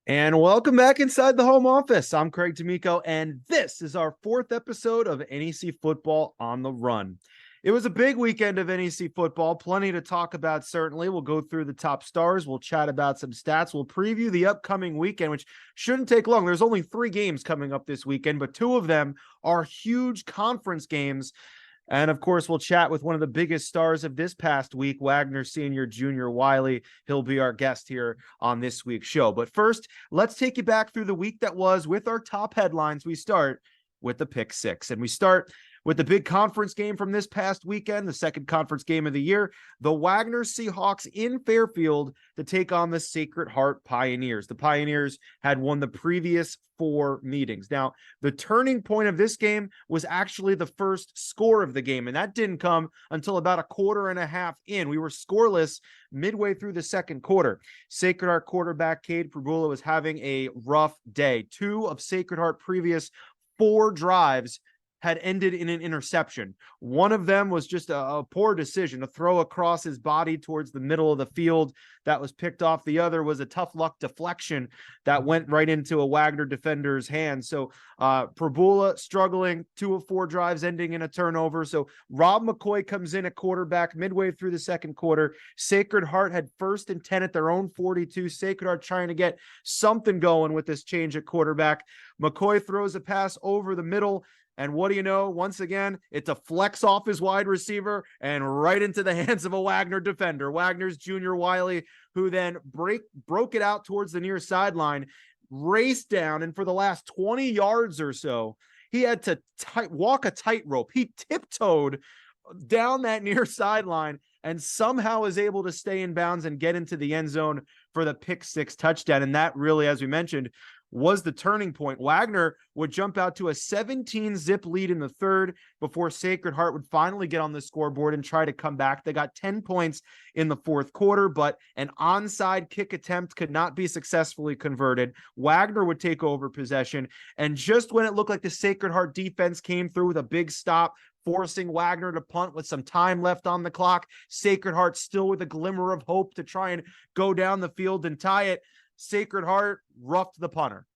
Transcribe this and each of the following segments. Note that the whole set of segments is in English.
And welcome back inside the home office. I'm Craig D'Amico, and this is our fourth episode of NEC Football on the Run. It was a big weekend of NEC football, plenty to talk about, certainly. We'll go through the top stars, we'll chat about some stats, we'll preview the upcoming weekend, which shouldn't take long. There's only 3 games coming up this weekend, but 2 of them are huge conference games. And of course, we'll chat with one of the biggest stars of this past week, Wagner Senior Junior Wily. He'll be our guest here on this week's show. But first, let's take you back through the week that was with our top headlines. We start with the Pick Six, and we start with the big conference game from this past weekend, the second conference game of the year, the Wagner Seahawks in Fairfield to take on the Sacred Heart Pioneers. The Pioneers had won the previous 4 meetings. Now, the turning point of this game was actually the first score of the game, and that didn't come until about a quarter and a half in. We were scoreless midway through the second quarter. Sacred Heart quarterback Cade Prabula was having a rough day. 2 of Sacred Heart previous 4 drives had ended in an interception. One of them was just a poor decision, a throw across his body towards the middle of the field that was picked off. The other was a tough luck deflection that went right into a Wagner defender's hand. So Prabula struggling, 2 of 4 drives ending in a turnover. So Rob McCoy comes in at quarterback midway through the second quarter. Sacred Heart had 1st and 10 at their own 42. Sacred Heart trying to get something going with this change at quarterback. McCoy throws a pass over the middle. And what do you know? Once again, it deflects off his wide receiver and right into the hands of a Wagner defender. Wagner's Junior Wily, who then broke it out towards the near sideline, raced down, and for the last 20 yards or so, he had to walk a tightrope. He tiptoed down that near sideline and somehow was able to stay in bounds and get into the end zone for the pick 6 touchdown. And that really, as we mentioned, was the turning point. Wagner would jump out to a 17-zip lead in the third before Sacred Heart would finally get on the scoreboard and try to come back. They got 10 points in the fourth quarter, but an onside kick attempt could not be successfully converted. Wagner would take over possession, and just when it looked like the Sacred Heart defense came through with a big stop, forcing Wagner to punt with some time left on the clock, Sacred Heart still with a glimmer of hope to try and go down the field and tie it. Sacred Heart roughed the punter.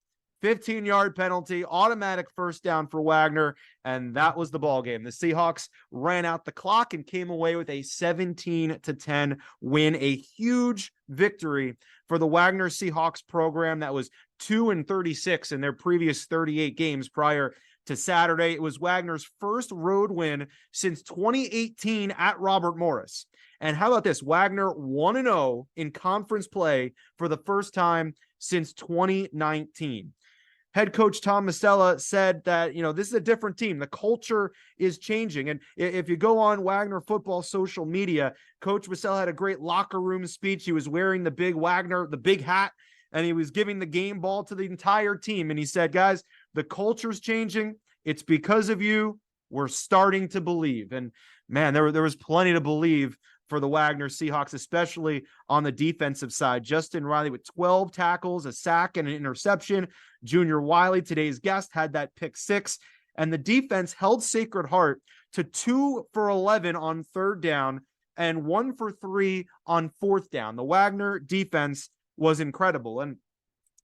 15-yard penalty, automatic first down for Wagner, and that was the ball game. The Seahawks ran out the clock and came away with a 17-10 win, a huge victory for the Wagner Seahawks program that was 2-36 in their previous 38 games prior to Saturday. It was Wagner's first road win since 2018 at Robert Morris. And how about this? Wagner 1-0 in conference play for the first time since 2019. Head coach Tom Masella said that, this is a different team. The culture is changing. And if you go on Wagner football social media, Coach Masella had a great locker room speech. He was wearing the big Wagner, the big hat, and he was giving the game ball to the entire team. And he said, guys, the culture's changing. It's because of you. We're starting to believe. And man, there was plenty to believe for the Wagner Seahawks, especially on the defensive side. Justin Riley with 12 tackles, a sack, and an interception. Junior Wily, today's guest, had that pick 6. And the defense held Sacred Heart to 2 for 11 on 3rd down and 1 for 3 on 4th down. The Wagner defense was incredible. And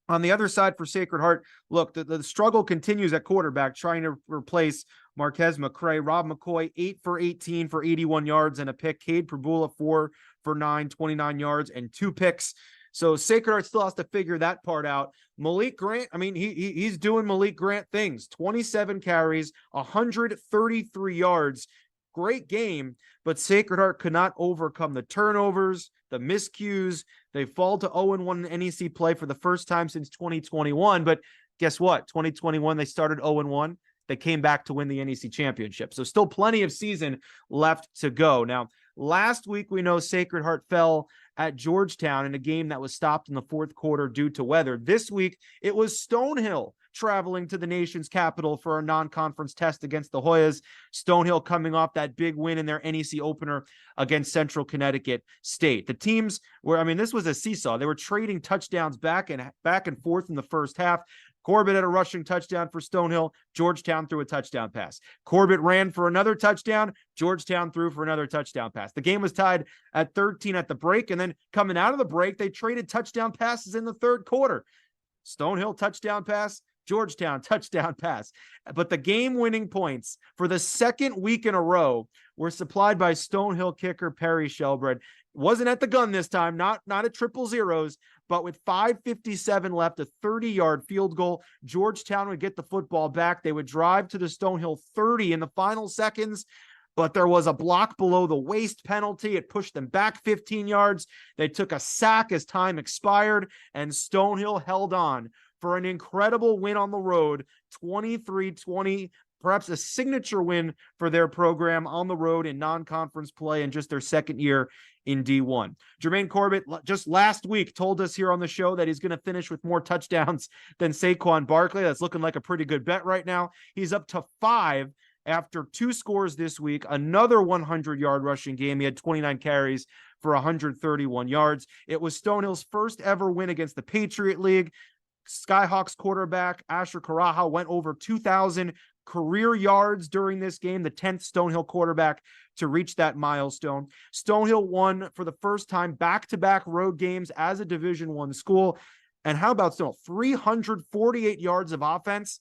on the other side for Sacred Heart, look, the struggle continues at quarterback, trying to replace Marquez McCray. Rob McCoy, 8 for 18 for 81 yards and a pick. Cade Prabula, 4 for 9, 29 yards and 2 picks. So Sacred Heart still has to figure that part out. Malik Grant, he's doing Malik Grant things. 27 carries, 133 yards. Great game, but Sacred Heart could not overcome the turnovers, the miscues. They fall to 0-1 in NEC play for the first time since 2021. But guess what? 2021, they started 0-1. They came back to win the NEC championship. So still plenty of season left to go. Now, last week, we know Sacred Heart fell at Georgetown in a game that was stopped in the fourth quarter due to weather. This week, it was Stonehill traveling to the nation's capital for a non-conference test against the Hoyas. Stonehill coming off that big win in their NEC opener against Central Connecticut State. The teams were, this was a seesaw. They were trading touchdowns back and forth in the first half. Corbett had a rushing touchdown for Stonehill. Georgetown threw a touchdown pass. Corbett ran for another touchdown. Georgetown threw for another touchdown pass. The game was tied at 13 at the break, and then coming out of the break, they traded touchdown passes in the third quarter. Stonehill touchdown pass, Georgetown touchdown pass. But the game-winning points for the second week in a row were supplied by Stonehill kicker Perry Shelbred. Wasn't at the gun this time, not at triple zeros, but with 5:57 left, a 30-yard field goal. Georgetown would get the football back. They would drive to the Stonehill 30 in the final seconds, but there was a block below the waist penalty. It pushed them back 15 yards. They took a sack as time expired, and Stonehill held on for an incredible win on the road, 23-20, perhaps a signature win for their program on the road in non-conference play in just their second year in D1. Jermaine Corbett just last week told us here on the show that he's going to finish with more touchdowns than Saquon Barkley. That's looking like a pretty good bet right now. He's up to 5 after 2 scores this week, another 100-yard rushing game. He had 29 carries for 131 yards. It was Stonehill's first ever win against the Patriot League. Skyhawks quarterback Asher Karaha went over 2,000 career yards during this game, the 10th Stonehill quarterback to reach that milestone. Stonehill won for the first time back-to-back road games as a Division I school. And how about Stonehill? 348 yards of offense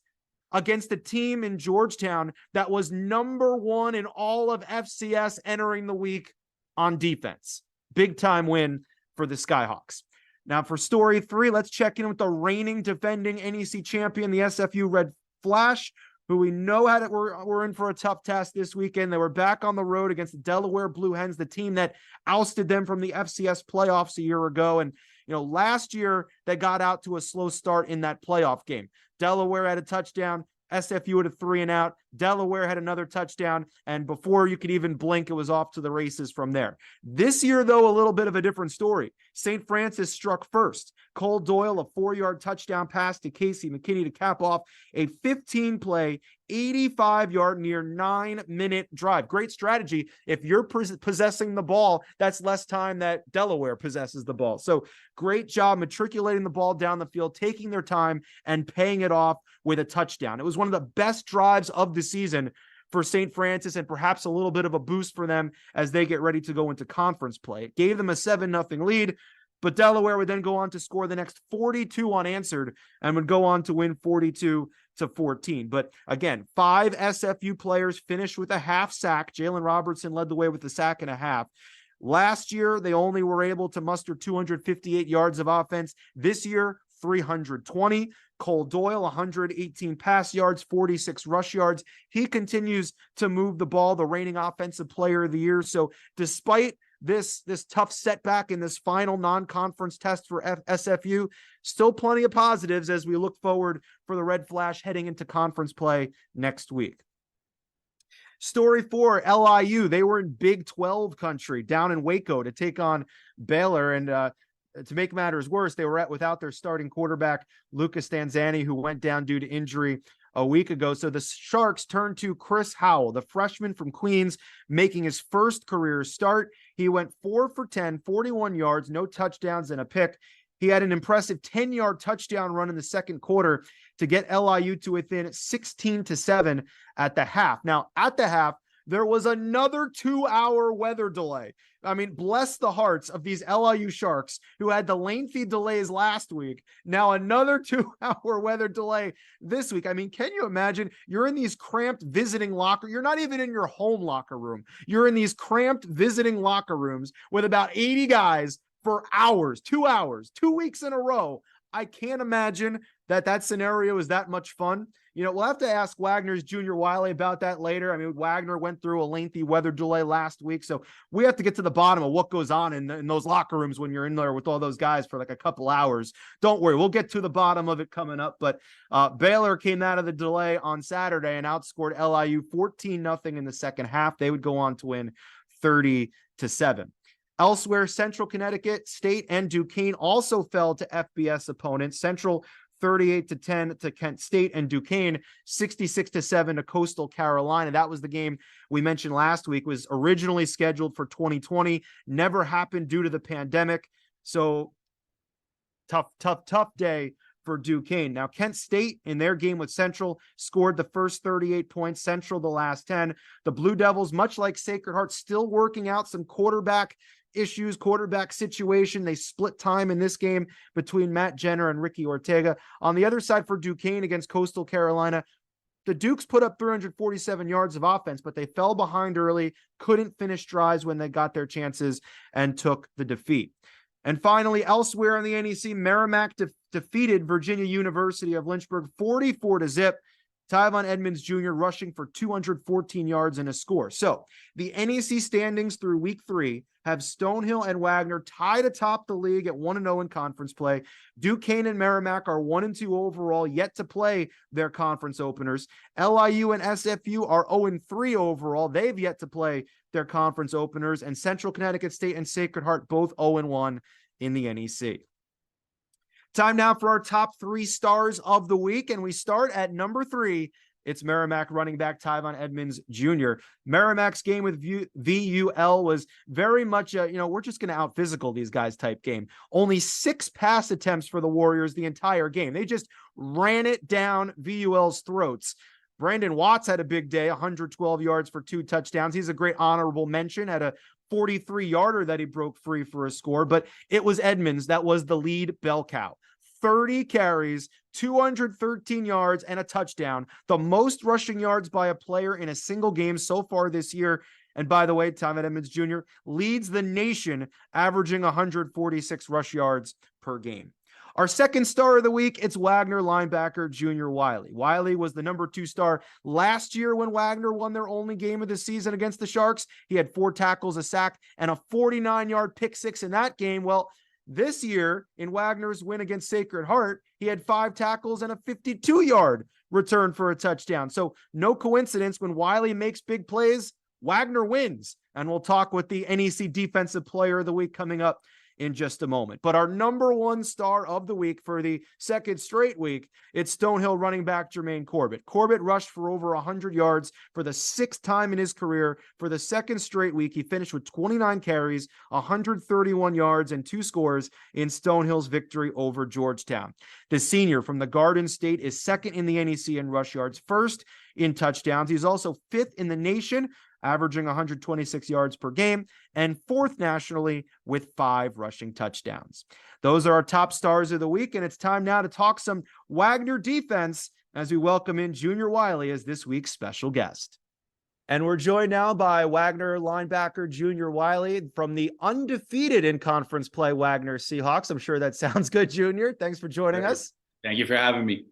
against a team in Georgetown that was number 1 in all of FCS entering the week on defense. Big time win for the Skyhawks. Now for story 3, let's check in with the reigning defending NEC champion, the SFU Red Flash, who we know were in for a tough task this weekend. They were back on the road against the Delaware Blue Hens, the team that ousted them from the FCS playoffs a year ago. And, last year they got out to a slow start in that playoff game. Delaware had a touchdown. SFU had a 3-and-out. Delaware had another touchdown, and before you could even blink, it was off to the races from there. This year, though, a little bit of a different story. St. Francis struck first. Cole Doyle, a 4-yard touchdown pass to Casey McKinney to cap off a 15-play, 85-yard, near 9-minute drive. Great strategy. If you're possessing the ball, that's less time that Delaware possesses the ball. So great job matriculating the ball down the field, taking their time, and paying it off with a touchdown. It was one of the best drives of the season for St. Francis, and perhaps a little bit of a boost for them as they get ready to go into conference play. It gave them a 7-0 lead, but Delaware would then go on to score the next 42 unanswered and would go on to win 42-14. But again, 5 SFU players finished with a half sack. Jalen Robertson led the way with a sack and a half. Last year, they only were able to muster 258 yards of offense. This year, 320. Cole Doyle, 118 pass yards, 46 rush yards. He continues to move the ball, the reigning offensive player of the year. So despite this tough setback in this final non-conference test for SFU, still plenty of positives as we look forward for the Red Flash heading into conference play next week. Story 4, LIU. They were in Big 12 country down in Waco to take on Baylor, and to make matters worse, they were without their starting quarterback, Lucas Stanzani, who went down due to injury a week ago. So the Sharks turned to Chris Howell, the freshman from Queens, making his first career start. He went 4 for 10, 41 yards, no touchdowns, and a pick. He had an impressive 10-yard touchdown run in the second quarter to get LIU to within 16-7 at the half. Now, at the half, there was another 2-hour weather delay. I mean, bless the hearts of these LIU Sharks who had the lengthy delays last week. Now another 2-hour weather delay this week. I mean, can you imagine? You're in these cramped visiting locker. You're not even in your home locker room. You're in these cramped visiting locker rooms with about 80 guys for hours, 2 hours, 2 weeks in a row. I can't imagine that scenario is that much fun. We'll have to ask Wagner's Junior Wily about that later. I mean, Wagner went through a lengthy weather delay last week, so we have to get to the bottom of what goes on in those locker rooms when you're in there with all those guys for like a couple hours. Don't worry, we'll get to the bottom of it coming up. But Baylor came out of the delay on Saturday and outscored LIU 14-0 in the second half. They would go on to win 30-7. Elsewhere, Central Connecticut State and Duquesne also fell to FBS opponents. Central 38-10 to Kent State, and Duquesne 66-7 to Coastal Carolina. That was the game we mentioned last week, was originally scheduled for 2020, never happened due to the pandemic. So tough day for Duquesne. Now, Kent State in their game with Central scored the first 38 points, Central the last 10. The Blue Devils, much like Sacred Heart, still working out some quarterback issues, quarterback situation. They split time in this game between Matt Jenner and Ricky Ortega. On the other side for Duquesne against Coastal Carolina, the Dukes put up 347 yards of offense, but they fell behind early, couldn't finish drives when they got their chances, and took the defeat. And finally, elsewhere in the NEC, Merrimack defeated Virginia University of Lynchburg 44-0. Tyvon Edmonds Jr. rushing for 214 yards and a score. So the NEC standings through week 3 have Stonehill and Wagner tied atop the league at 1-0 in conference play. Duquesne and Merrimack are 1-2 overall, yet to play their conference openers. LIU and SFU are 0-3 overall. They've yet to play their conference openers. And Central Connecticut State and Sacred Heart both 0-1 in the NEC. Time now for our top 3 stars of the week, and we start at number 3. It's Merrimack running back Tyvon Edmonds Jr. Merrimack's game with VUL was very much we're just going to out-physical these guys type game. Only 6 pass attempts for the Warriors the entire game. They just ran it down VUL's throats. Brandon Watts had a big day, 112 yards for 2 touchdowns. He's a great honorable mention at a 43-yarder that he broke free for a score, but it was Edmonds that was the lead bell cow. 30 carries, 213 yards, and a touchdown. The most rushing yards by a player in a single game so far this year. And by the way, Tyvon Edmonds Jr. leads the nation, averaging 146 rush yards per game. Our second star of the week, it's Wagner Linebacker Junior Wily. Wiley was the number 2 star last year when Wagner won their only game of the season against the Sharks. He had 4 tackles, a sack, and a 49-yard pick 6 in that game. Well, this year, in Wagner's win against Sacred Heart, he had 5 tackles and a 52-yard return for a touchdown. So no coincidence, when Wiley makes big plays, Wagner wins. And we'll talk with the NEC Defensive Player of the Week coming up in just a moment. But our number 1 star of the week for the second straight week, it's Stonehill running back Jermaine Corbett. Corbett rushed for over 100 yards for the 6th time in his career. For the second straight week, he finished with 29 carries, 131 yards, and 2 scores in Stonehill's victory over Georgetown. The senior from the Garden State is 2nd in the NEC in rush yards, 1st in touchdowns. He's also 5th in the nation, averaging 126 yards per game, and 4th nationally with 5 rushing touchdowns. Those are our top stars of the week, and it's time now to talk some Wagner defense as we welcome in Junior Wily as this week's special guest. And we're joined now by Wagner linebacker Junior Wily from the undefeated in conference play Wagner Seahawks. I'm sure that sounds good, Junior. Thanks for joining us. Thank you for having me.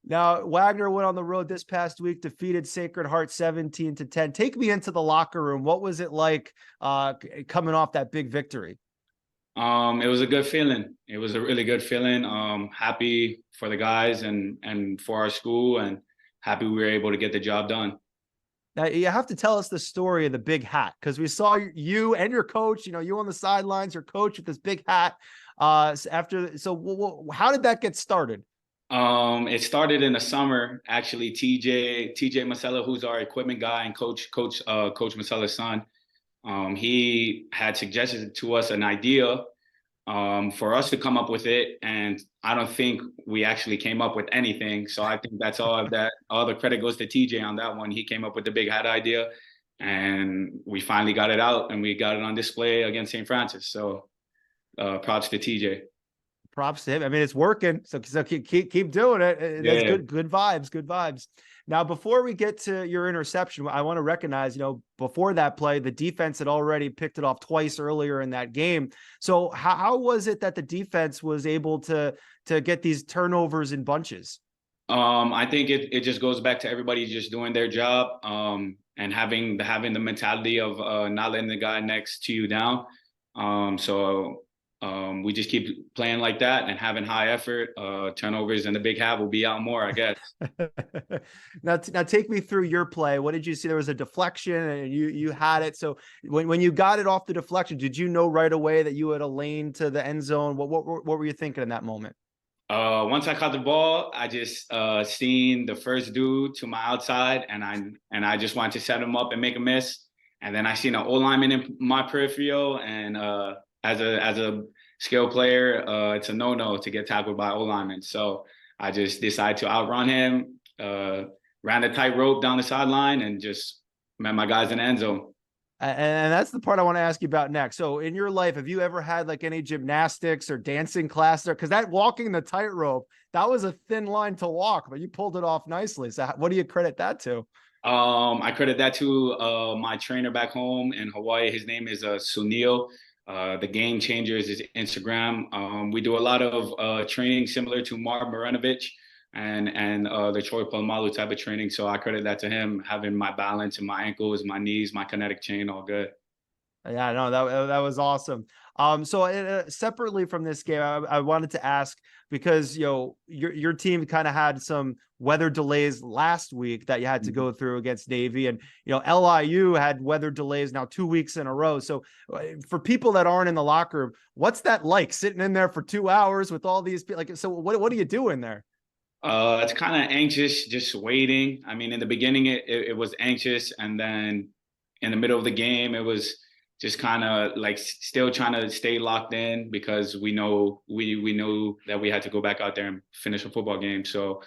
Now, Wagner went on the road this past week, defeated Sacred Heart 17-10. Take me into the locker room. What was it like coming off that big victory? It was a good feeling. It was a really good feeling. Happy for the guys and for our school, and happy we were able to get the job done. Now, you have to tell us the story of the big hat, because we saw you and your coach, you on the sidelines, your coach with this big hat. How did that get started? It started in the summer. Actually, TJ Masella, who's our equipment guy and Coach Masella's son, he had suggested to us an idea for us to come up with it, and I don't think we actually came up with anything. So I think that's all the credit goes to TJ on that one. He came up with the big hat idea, and we finally got it out, and we got it on display against St. Francis. So props to TJ. Props to him. I mean, it's working. So keep doing it. That's good vibes. Now, before we get to your interception, I want to recognize, before that play, the defense had already picked it off twice earlier in that game. So how was it that the defense was able to get these turnovers in bunches? I think it just goes back to everybody just doing their job and having the mentality of not letting the guy next to you down. We just keep playing like that and having high effort. Turnovers and the big hat will be out more, I guess. Now take me through your play. What did you see? There was a deflection and you had it. So when you got it off the deflection, did you know right away that you had a lane to the end zone? What were you thinking in that moment? Once I caught the ball, I just seen the first dude to my outside, and I just wanted to set him up and make a miss. And then I seen an O-lineman in my peripheral, and as a skill player, it's a no-no to get tackled by O-lineman. So I just decided to outrun him, ran a tight rope down the sideline, and just met my guys in the end zone. And that's the part I want to ask you about next. So in your life, have you ever had like any gymnastics or dancing class there? Because that walking the tightrope, that was a thin line to walk, but you pulled it off nicely. So what do you credit that to? I credit that to my trainer back home in Hawaii. His name is Sunil. The Game Changer is his Instagram. We do a lot of training similar to Mark Marinovich and the Troy Polamalu type of training. So I credit that to him, having my balance in my ankles, my knees, my kinetic chain, all good. Yeah, no, that was awesome. So separately from this game, I wanted to ask because your team kind of had some weather delays last week that you had to go through against Navy, and LIU had weather delays now 2 weeks in a row. So for people that aren't in the locker room, what's that like sitting in there for 2 hours with all these people? Like, so what do you do in there? It's kind of anxious, just waiting. I mean, in the beginning, it was anxious, and then in the middle of the game, it was just kind of like still trying to stay locked in because we knew that we had to go back out there and finish a football game. So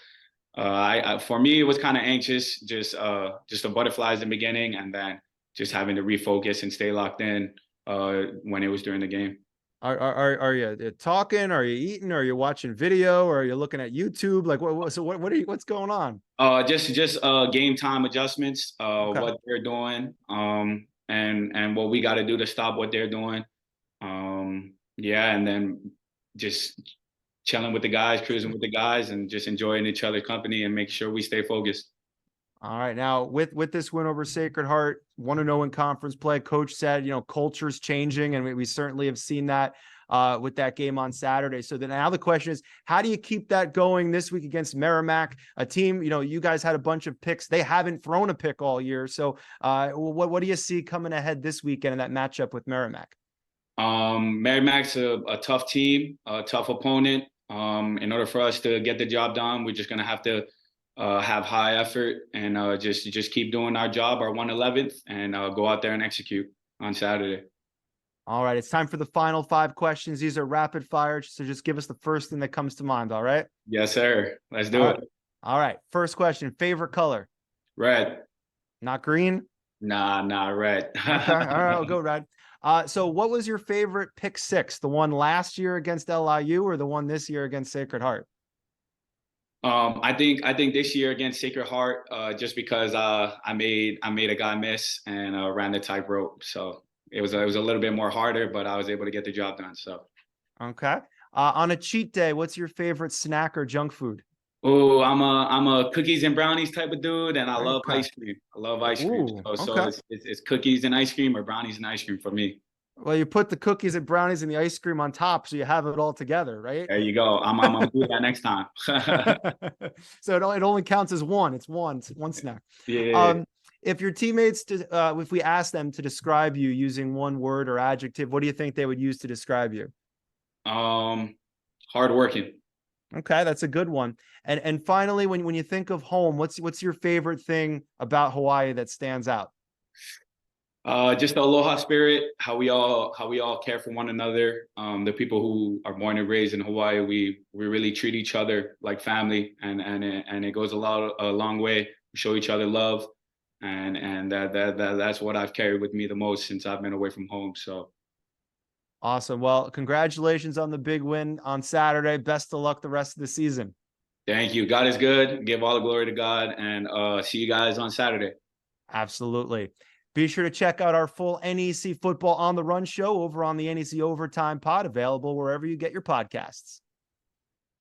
for me, it was kind of anxious, just the butterflies in the beginning, and then just having to refocus and stay locked in when it was during the game. Are you talking? Are you eating? Are you watching video? Or are you looking at YouTube? Like what's going on? Just game time adjustments, Okay. what they're doing, and what we got to do to stop what they're doing. Yeah, and then just chilling with the guys, cruising with the guys, and just enjoying each other's company and make sure we stay focused. All right. Now, with this win over Sacred Heart, 1-0 in conference play, coach said, culture's changing, and we certainly have seen that with that game on Saturday. So then now the question is, how do you keep that going this week against Merrimack, a team, you guys had a bunch of picks. They haven't thrown a pick all year. So what do you see coming ahead this weekend in that matchup with Merrimack? Merrimack's a tough team, a tough opponent. In order for us to get the job done, we're just going to have to have high effort and just keep doing our job, our 111th, and go out there and execute on Saturday. All right, it's time for the final 5 questions. These are rapid fire, so just give us the first thing that comes to mind, all right? Yes, sir. Let's do it. All right, first question, favorite color? Red. Not green? Nah, red. Okay, all right, I'll go red. So what was your favorite pick six? The one last year against LIU or the one this year against Sacred Heart? I think this year against Sacred Heart, just because I made a guy miss and ran the tightrope, so it was a little bit more harder, but I was able to get the job done. So okay. On a cheat day, what's your favorite snack or junk food? Oh, I'm a cookies and brownies type of dude, and I love Okay. ice cream. I love ice cream. Ooh, So okay. it's cookies and ice cream or brownies and ice cream for me. Well, you put the cookies and brownies and the ice cream on top, so you have it all together, right? There you go. I'm gonna do that next time. So it only counts as one. It's one snack. Yeah. If your teammates, if we ask them to describe you using one word or adjective, what do you think they would use to describe you? Hardworking. Okay, that's a good one. And finally, when you think of home, what's your favorite thing about Hawaii that stands out? Just the aloha spirit, how we all care for one another. The people who are born and raised in Hawaii, we really treat each other like family, and it goes a long way. We show each other love, and that's what I've carried with me the most since I've been away from home. So Awesome. Well, congratulations on the big win on Saturday. Best of luck the rest of the season. thank you. God is good. Give all the glory to God, and see you guys on Saturday. Absolutely. Be sure to check out our full NEC Football on the Run show over on the NEC Overtime Pod, available wherever you get your podcasts.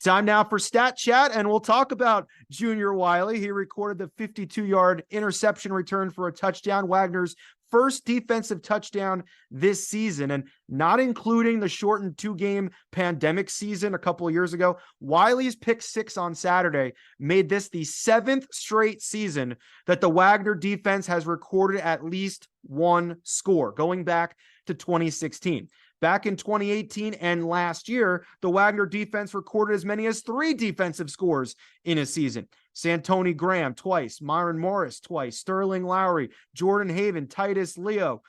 Time now for Stat Chat, and we'll talk about Junior Wily. He recorded the 52-yard interception return for a touchdown, Wagner's first defensive touchdown this season, and not including the shortened 2-game pandemic season a couple of years ago. Wiley's pick six on Saturday made this the 7th straight season that the Wagner defense has recorded at least one score, going back to 2016. Back in 2018 and last year, the Wagner defense recorded as many as 3 defensive scores in a season. Santoni Graham twice, Myron Morris twice, Sterling Lowry, Jordan Haven, Titus Leo,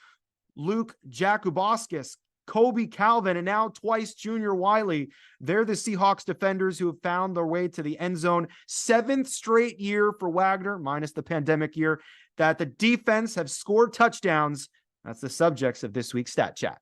Luke Jakuboskis, Kobe Calvin, and now twice Junior Wily. They're the Seahawks defenders who have found their way to the end zone. 7th straight year for Wagner, minus the pandemic year, that the defense have scored touchdowns That's the subjects of this week's Stat Chat.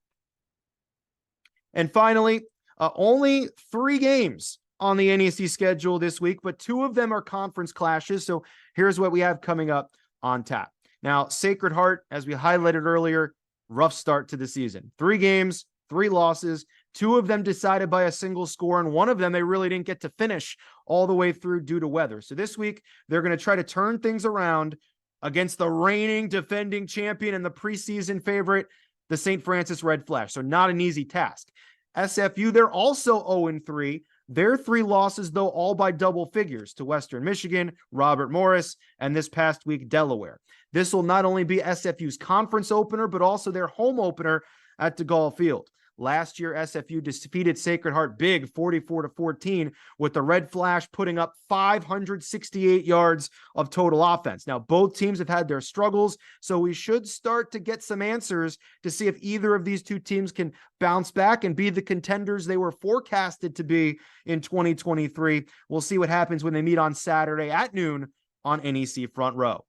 And finally, only 3 games on the NEC schedule this week, but 2 of them are conference clashes. So here's what we have coming up on tap. Now, Sacred Heart, as we highlighted earlier, rough start to the season. 3 games, 3 losses, 2 of them decided by a single score, and 1 of them they really didn't get to finish all the way through due to weather. So this week, they're going to try to turn things around against the reigning defending champion and the preseason favorite, the St. Francis Red Flash. So not an easy task. SFU, they're also 0-3. Their 3 losses, though, all by double figures to Western Michigan, Robert Morris, and this past week, Delaware. This will not only be SFU's conference opener, but also their home opener at DeGaulle Field. Last year, SFU defeated Sacred Heart big 44-14, with the Red Flash putting up 568 yards of total offense. Now, both teams have had their struggles, so we should start to get some answers to see if either of these 2 teams can bounce back and be the contenders they were forecasted to be in 2023. We'll see what happens when they meet on Saturday at noon on NEC Front Row.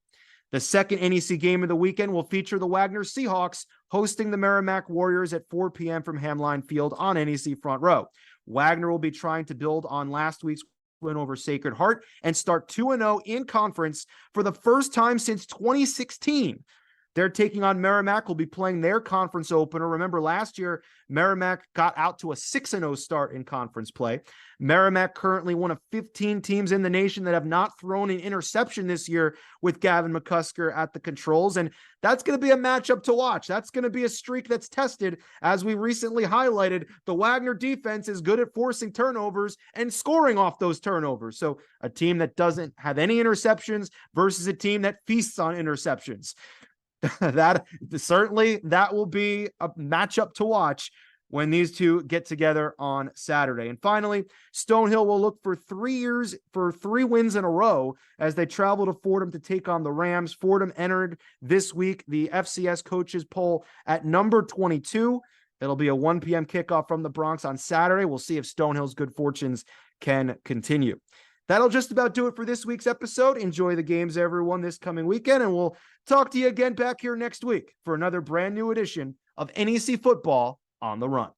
The second NEC game of the weekend will feature the Wagner Seahawks hosting the Merrimack Warriors at 4 p.m. from Hamline Field on NEC Front Row. Wagner will be trying to build on last week's win over Sacred Heart and start 2-0 in conference for the first time since 2016. They're taking on Merrimack, will be playing their conference opener. Remember, last year, Merrimack got out to a 6-0 start in conference play. Merrimack currently one of 15 teams in the nation that have not thrown an interception this year with Gavin McCusker at the controls. And that's going to be a matchup to watch. That's going to be a streak that's tested. As we recently highlighted, the Wagner defense is good at forcing turnovers and scoring off those turnovers. So a team that doesn't have any interceptions versus a team that feasts on interceptions. That will be a matchup to watch when these 2 get together on Saturday. And finally, Stonehill will look for 3 wins in a row as they travel to Fordham to take on the Rams. Fordham entered this week the FCS coaches poll at number 22. It'll be a 1 p.m. kickoff from the Bronx on Saturday. We'll see if Stonehill's good fortunes can continue. That'll just about do it for this week's episode. Enjoy the games, everyone, this coming weekend, and we'll talk to you again back here next week for another brand new edition of NEC Football on the Run.